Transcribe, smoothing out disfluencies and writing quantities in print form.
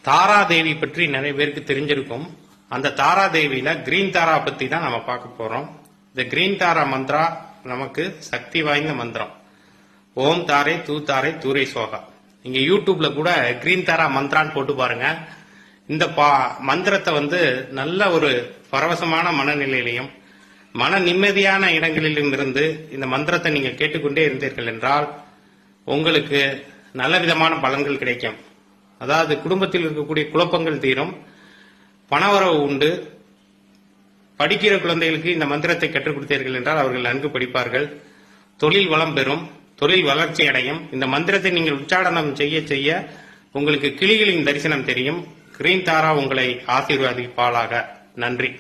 தாராதேவி பற்றி நிறைய பேருக்கு தெரிஞ்சிருக்கும். அந்த தாராதேவியில கிரீன் தாரா பத்தி தான் நம்ம பார்க்க போறோம். இந்த கிரீன் தாரா மந்த்ரா நமக்கு சக்தி வாய்ந்த மந்திரம். ஓம் தாரே தூ தாரே தூரே சோகா. நீங்க யூடியூப்ல கூட கிரீன் தாரா மந்த்ரான்னு போட்டு பாருங்க. இந்த மந்திரத்தை நல்ல ஒரு பரவசமான மனநிலையிலையும் மன நிம்மதியான இடங்களிலும் இருந்து இந்த மந்திரத்தை நீங்க கேட்டுக்கொண்டே இருந்தீர்கள் என்றால் உங்களுக்கு நல்ல விதமான பலன்கள் கிடைக்கும். அதாவது குடும்பத்தில் இருக்கக்கூடிய குழப்பங்கள் தீரும், பணவரவு உண்டு. படிக்கிற குழந்தைகளுக்கு இந்த மந்திரத்தை கற்றுக் கொடுத்தீர்கள் என்றால் அவர்கள் நன்கு படிப்பார்கள். தொழில் வளம் பெறும், தொழில் வளர்ச்சி அடையும். இந்த மந்திரத்தை நீங்கள் உச்சாடனம் செய்ய செய்ய உங்களுக்கு கிளிகளின் தரிசனம் தெரியும். கிரீன் தாரா உங்களை ஆசீர்வதிப்பாளாக. நன்றி.